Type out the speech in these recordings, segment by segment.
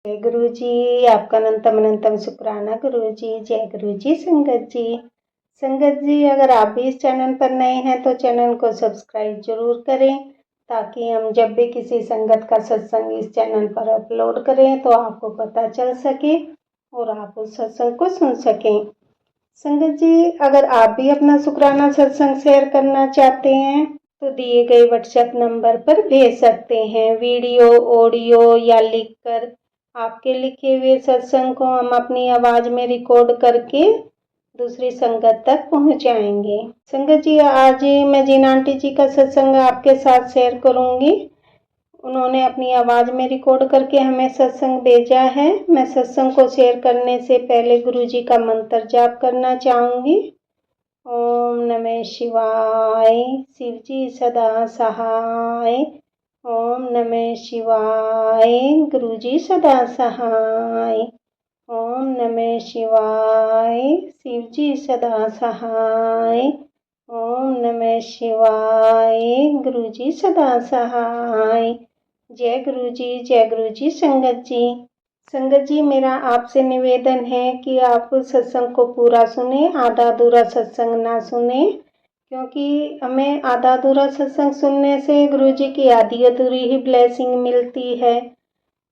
जय गुरु जी। आपका अनंतम अनंतम शुक्राना गुरु जी। जय गुरु जी। संगत जी, अगर आप भी इस चैनल पर नए हैं तो चैनल को सब्सक्राइब जरूर करें, ताकि हम जब भी किसी संगत का सत्संग इस चैनल पर अपलोड करें तो आपको पता चल सके और आप उस सत्संग को सुन सकें। संगत जी, अगर आप भी अपना शुक्राना सत्संग शेयर करना चाहते हैं तो दिए गए व्हाट्सएप नंबर पर भेज सकते हैं। वीडियो, ऑडियो या लिखकर आपके लिखे हुए सत्संग को हम अपनी आवाज में रिकॉर्ड करके दूसरी संगत तक पहुंचाएंगे। संगत जी, आज मैं जिन आंटी जी का सत्संग आपके साथ शेयर करूंगी, उन्होंने अपनी आवाज में रिकॉर्ड करके हमें सत्संग भेजा है। मैं सत्संग को शेयर करने से पहले गुरु जी का मंत्र जाप करना चाहूंगी। ओम नमः शिवाय, शिव जी सदा सहाय। ओम नमः शिवाय, गुरु जी सदा सहाय। ओम नमः शिवाय, शिव जी सदा सहाय। ओम नमः शिवाय, गुरु जी सदा सहाय। जय गुरु जी। जय गुरु जी। संगत जी, मेरा आपसे निवेदन है कि आप सत्संग को पूरा सुने, आधा अधूरा सत्संग ना सुने, क्योंकि हमें आधा अधूरा सत्संग सुनने से गुरु जी की आधी अधूरी ही ब्लेसिंग मिलती है,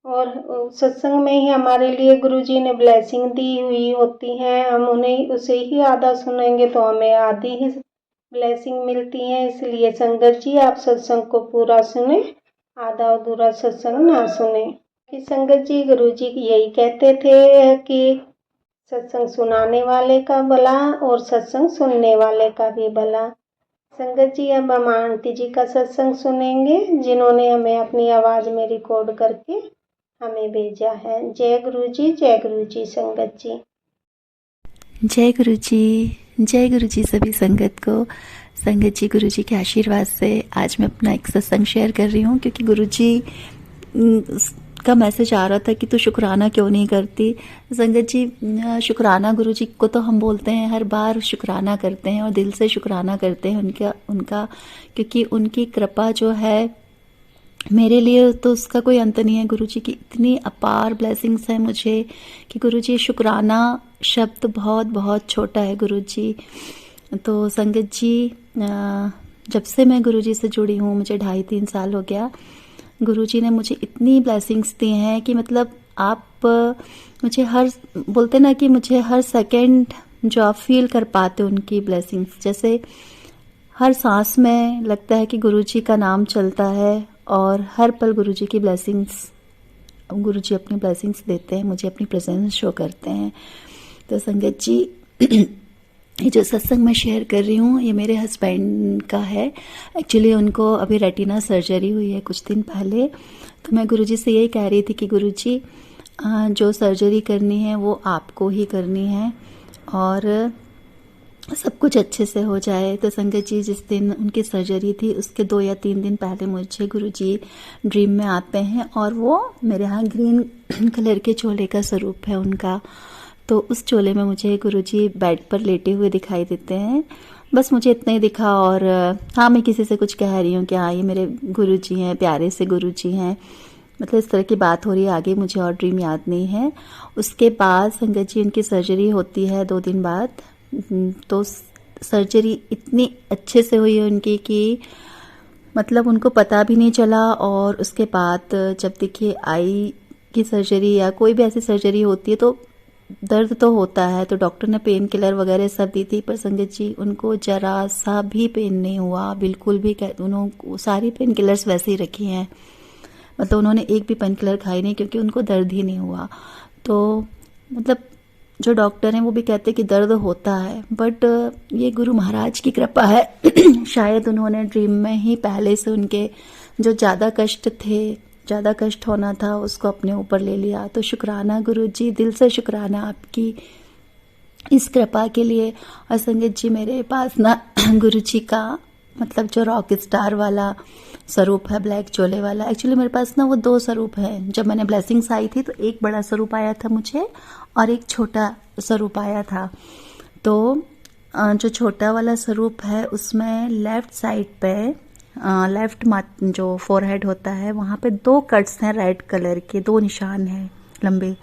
और सत्संग में ही हमारे लिए गुरु जी ने ब्लेसिंग दी हुई होती है। हम उन्हें उसे ही आधा सुनेंगे तो हमें आधी ही ब्लेसिंग मिलती है। इसलिए संगत जी, आप सत्संग को पूरा सुने, आधा अधूरा सत्संग ना सुने। कि संगत जी, गुरु जी यही कहते थे कि सत्संग सुनाने वाले का भला और सत्संग सुनने वाले का भी भला। संगत जी, अब हम आंटी जी का सत्संग सुनेंगे, जिन्होंने हमें अपनी आवाज में रिकॉर्ड करके हमें भेजा है। जय गुरु जी। जय गुरु जी। संगत जी, जय गुरु जी। जय गुरु जी सभी संगत को। संगत जी, गुरु जी के आशीर्वाद से आज मैं अपना एक सत्संग शेयर कर रही हूँ, क्योंकि गुरु जी का मैसेज आ रहा था कि तू शुक्राना क्यों नहीं करती। संगत जी, शुक्राना गुरु जी को तो हम बोलते हैं, हर बार शुक्राना करते हैं और दिल से शुक्राना करते हैं उनका, क्योंकि उनकी कृपा जो है मेरे लिए तो उसका कोई अंत नहीं है। गुरु जी की इतनी अपार ब्लेसिंग्स है मुझे कि गुरु जी, शुक्राना शब्द बहुत बहुत छोटा है गुरु जी। तो संगत जी, जब से मैं गुरु जी से जुड़ी हूँ, मुझे 2.5-3 साल हो गया, गुरु जी ने मुझे इतनी ब्लेसिंग्स दी हैं कि मतलब आप मुझे बोलते ना कि मुझे हर सेकंड जो आप फील कर पाते उनकी ब्लेसिंग्स, जैसे हर सांस में लगता है कि गुरु जी का नाम चलता है, और हर पल गुरु जी की ब्लेसिंग्स, गुरु जी अपनी ब्लेसिंग्स देते हैं, मुझे अपनी प्रेजेंस शो करते हैं। तो संगत जी, ये जो सत्संग मैं शेयर कर रही हूँ, ये मेरे हस्बैंड का है। एक्चुअली उनको अभी रेटिना सर्जरी हुई है कुछ दिन पहले। तो मैं गुरुजी से यही कह रही थी कि गुरुजी, जो सर्जरी करनी है वो आपको ही करनी है, और सब कुछ अच्छे से हो जाए। तो संगत जी, जिस दिन उनकी सर्जरी थी उसके 2 या 3 दिन पहले मुझे गुरुजी ड्रीम में आते हैं, और वो मेरे यहाँ ग्रीन कलर के चोले का स्वरूप है उनका। तो उस चोले में मुझे गुरुजी बेड पर लेटे हुए दिखाई देते हैं। बस मुझे इतना ही दिखा, और हाँ, मैं किसी से कुछ कह रही हूँ कि हाँ, ये मेरे गुरुजी हैं, प्यारे से गुरुजी हैं, मतलब इस तरह की बात हो रही है। आगे मुझे और ड्रीम याद नहीं है। उसके बाद संगत जी, उनकी सर्जरी होती है 2 दिन बाद। तो सर्जरी इतनी अच्छे से हुई है उनकी कि मतलब उनको पता भी नहीं चला। और उसके बाद जब देखिए आई की सर्जरी या कोई भी ऐसी सर्जरी होती है तो दर्द तो होता है, तो डॉक्टर ने पेन किलर वगैरह सब दी थी, पर संगत जी उनको जरा सा भी पेन नहीं हुआ, बिल्कुल भी। उन्होंने सारी पेन किलर्स वैसे ही रखी हैं, मतलब उन्होंने एक भी पेन किलर खाई नहीं, क्योंकि उनको दर्द ही नहीं हुआ। तो मतलब जो डॉक्टर हैं वो भी कहते हैं कि दर्द होता है, बट ये गुरु महाराज की कृपा है। शायद उन्होंने ड्रीम में ही पहले से उनके जो ज़्यादा कष्ट होना था उसको अपने ऊपर ले लिया। तो शुक्राना गुरु जी, दिल से शुक्राना आपकी इस कृपा के लिए। और संगत जी, मेरे पास ना गुरु जी का मतलब जो रॉक स्टार वाला स्वरूप है, ब्लैक चोले वाला, एक्चुअली मेरे पास ना वो 2 स्वरूप है। जब मैंने ब्लेसिंग्स आई थी तो एक बड़ा स्वरूप आया था मुझे, और एक छोटा स्वरूप आया था। तो जो छोटा वाला स्वरूप है उसमें लेफ्ट साइड पे लेफ्ट जो फोरहेड होता है वहाँ पे 2 कट्स हैं रेड कलर के, 2 निशान हैं लंबे।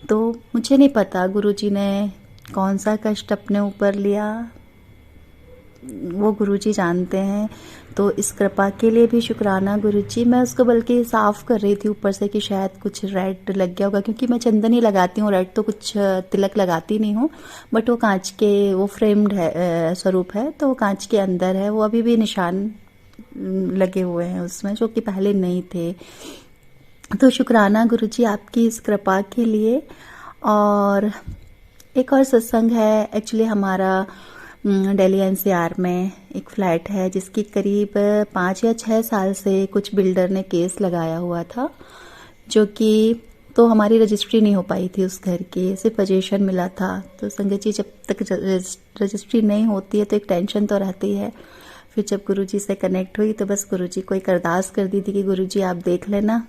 तो मुझे नहीं पता गुरुजी ने कौन सा कष्ट अपने ऊपर लिया, वो गुरुजी जानते हैं। तो इस कृपा के लिए भी शुक्राना गुरुजी। मैं उसको बल्कि साफ़ कर रही थी ऊपर से कि शायद कुछ रेड लग गया होगा, क्योंकि मैं चंदन ही लगाती हूँ, रेड तो कुछ तिलक लगाती नहीं हूँ। बट वो कांच के, वो फ्रेम्ड है स्वरूप है, तो वो कांच के अंदर है, वो अभी भी निशान लगे हुए हैं उसमें, जो कि पहले नहीं थे। तो शुक्राना गुरुजी आपकी इस कृपा के लिए। और एक और सत्संग है, एक्चुअली हमारा दिल्ली एनसीआर में एक फ्लैट है जिसकी करीब 5 या 6 साल से कुछ बिल्डर ने केस लगाया हुआ था, जो कि तो हमारी रजिस्ट्री नहीं हो पाई थी उस घर की, सिर्फ पोजीशन मिला था। तो संगत जी, जब तक रजिस्ट्री नहीं होती है तो एक टेंशन तो रहती है। फिर जब गुरुजी से कनेक्ट हुई तो बस गुरुजी को एक अरदास कर दी थी कि गुरुजी आप देख लेना,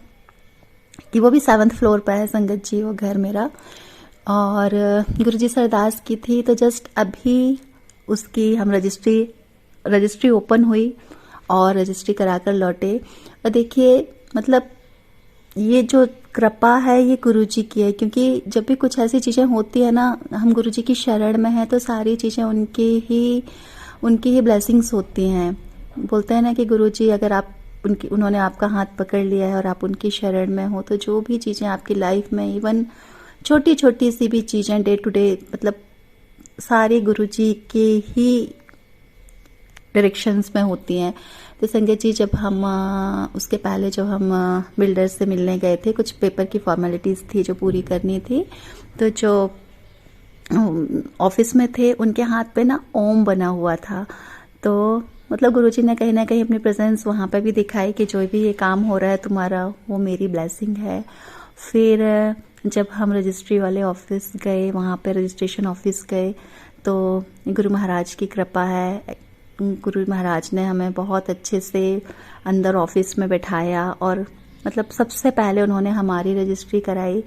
कि वो भी 7th फ्लोर पर है संगत जी वो घर मेरा। और गुरुजी से अरदास की थी, तो जस्ट अभी उसकी हम रजिस्ट्री ओपन हुई और रजिस्ट्री कराकर लौटे। और देखिए, मतलब ये जो कृपा है ये गुरुजी की है, क्योंकि जब भी कुछ ऐसी चीज़ें होती है ना, हम गुरुजी की शरण में हैं तो सारी चीज़ें उनकी ही ब्लेसिंग्स होती हैं। बोलते हैं ना कि गुरुजी अगर आप उन्होंने आपका हाथ पकड़ लिया है और आप उनकी शरण में हो, तो जो भी चीज़ें आपकी लाइफ में, इवन छोटी छोटी सी भी चीज़ें डे टू डे, मतलब सारी गुरुजी के ही डायरेक्शंस में होती हैं। तो संगत जी, जब हम उसके पहले जो हम बिल्डर से मिलने गए थे, कुछ पेपर की फॉर्मेलिटीज़ थी जो पूरी करनी थी, तो जो ऑफिस में थे उनके हाथ पे ना ओम बना हुआ था। तो मतलब गुरुजी ने कहीं ना कहीं अपनी प्रेजेंस वहाँ पे भी दिखाई कि जो भी ये काम हो रहा है तुम्हारा, वो मेरी ब्लेसिंग है। फिर जब हम रजिस्ट्री वाले ऑफिस गए, वहाँ पे रजिस्ट्रेशन ऑफिस गए, तो गुरु महाराज की कृपा है, गुरु महाराज ने हमें बहुत अच्छे से अंदर ऑफिस में बैठाया और मतलब सबसे पहले उन्होंने हमारी रजिस्ट्री कराई।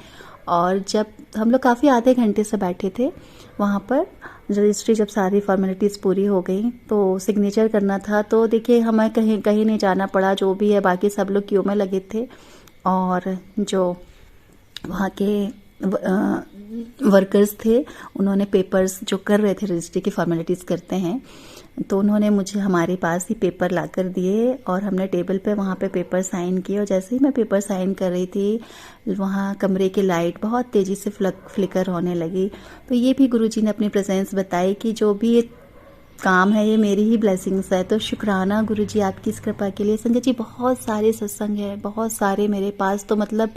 और जब हम लोग काफ़ी आधे घंटे से बैठे थे वहाँ पर, रजिस्ट्री जब सारी फॉर्मेलिटीज़ पूरी हो गई तो सिग्नेचर करना था। तो देखिए, हमें कहीं नहीं जाना पड़ा, जो भी है बाकी सब लोग क्यू में लगे थे। और जो वहाँ के वर्कर्स थे, उन्होंने पेपर्स जो कर रहे थे, रजिस्ट्री की फॉर्मेलिटीज़ करते हैं, तो उन्होंने मुझे हमारे पास ही पेपर ला कर दिए और हमने टेबल पे वहाँ पे पेपर साइन किए। और जैसे ही मैं पेपर साइन कर रही थी, वहाँ कमरे की लाइट बहुत तेज़ी से फ्लिकर होने लगी। तो ये भी गुरुजी ने अपनी प्रेजेंस बताई कि जो भी ये काम है ये मेरी ही ब्लेसिंग्स है। तो शुक्राना गुरुजी आपकी इस कृपा के लिए। संगत जी, बहुत सारे सत्संग हैं, बहुत सारे मेरे पास, तो मतलब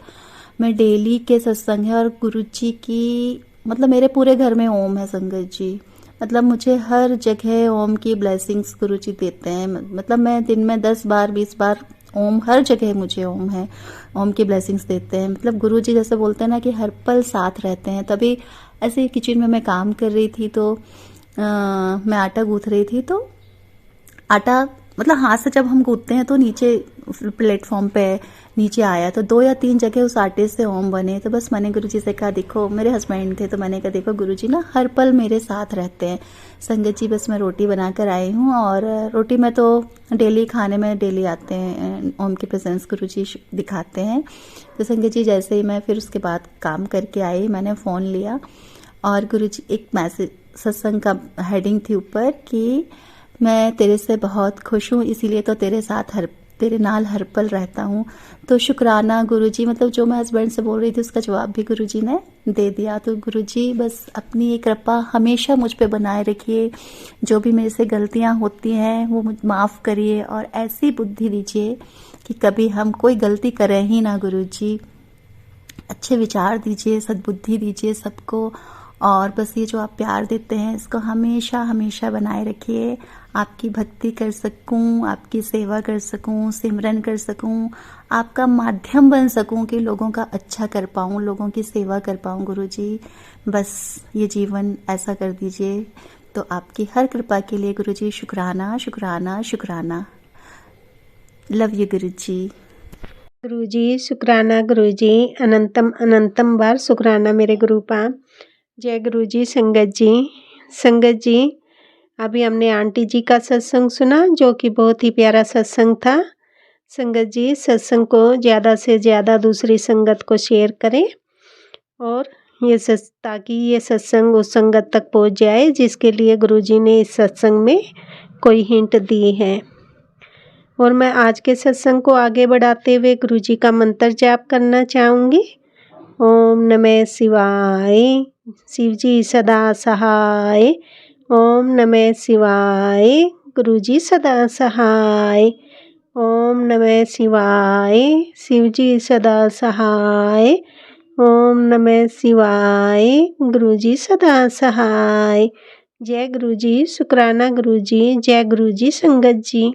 मैं डेली के सत्संग है और गुरुजी की, मतलब मेरे पूरे घर में ओम है संगत जी। मतलब मुझे हर जगह ओम की ब्लेसिंग्स गुरुजी देते हैं। मतलब मैं दिन में 10 बार 20 बार ओम, हर जगह मुझे ओम है, ओम की ब्लेसिंग्स देते हैं। मतलब गुरुजी जैसे बोलते हैं ना कि हर पल साथ रहते हैं। तभी ऐसे किचन में मैं काम कर रही थी, तो मैं आटा गूँथ रही थी, तो आटा मतलब हाथ से जब हम गूँथते हैं तो नीचे प्लेटफॉर्म पे नीचे आया, तो 2 या 3 जगह उस आटे से ओम बने। तो बस मैंने गुरुजी से कहा, देखो, मेरे हस्बैंड थे, तो मैंने कहा देखो गुरुजी ना हर पल मेरे साथ रहते हैं। संगत जी, बस मैं रोटी बना कर आई हूँ, और रोटी में तो डेली खाने में डेली आते हैं, ओम की प्रेजेंस गुरुजी दिखाते हैं। तो संगत जी, जैसे ही मैं फिर उसके बाद काम करके आई, मैंने फ़ोन लिया और गुरुजी एक मैसेज, सत्संग का हेडिंग थी ऊपर कि मैं तेरे से बहुत खुश हूँ, इसीलिए तो तेरे नाल हर पल रहता हूँ। तो शुक्राना गुरुजी, मतलब जो मैं हस्बैंड से बोल रही थी उसका जवाब भी गुरुजी ने दे दिया। तो गुरुजी बस अपनी ये कृपा हमेशा मुझ पे बनाए रखिए। जो भी मेरे से गलतियाँ होती हैं वो माफ़ करिए, और ऐसी बुद्धि दीजिए कि कभी हम कोई गलती करें ही ना गुरुजी। अच्छे विचार दीजिए, सद्बुद्धि दीजिए सबको, और बस ये जो आप प्यार देते हैं इसको हमेशा हमेशा बनाए रखिए। आपकी भक्ति कर सकूं, आपकी सेवा कर सकूं, सिमरन कर सकूं, आपका माध्यम बन सकूं कि लोगों का अच्छा कर पाऊं, लोगों की सेवा कर पाऊं। गुरुजी, बस ये जीवन ऐसा कर दीजिए। तो आपकी हर कृपा के लिए गुरुजी शुक्राना शुक्राना शुक्राना। लव यू गुरुजी। गुरुजी शुक्राना गुरुजी, अनंतम अनंतम बार शुक्राना मेरे गुरुपा। जय गुरुजी। संगत जी, अभी हमने आंटी जी का सत्संग सुना, जो कि बहुत ही प्यारा सत्संग था। संगत जी, सत्संग को ज़्यादा से ज़्यादा दूसरी संगत को शेयर करें और ताकि ये सत्संग उस संगत तक पहुंच जाए जिसके लिए गुरुजी ने इस सत्संग में कोई हिंट दी है। और मैं आज के सत्संग को आगे बढ़ाते हुए गुरुजी का मंत्र जाप करना चाहूँगी। ओम नमः शिवाय, शिवजी सदा सहाय। ओम नमः शिवाय, गुरुजी सदा सहाय। ओम नमः शिवाय, शिवजी सदा सहाय। ओम नमः शिवाय, गुरुजी सदा सहाय। जय गुरुजी, शुक्राना गुरुजी, जय गुरुजी संगत जी।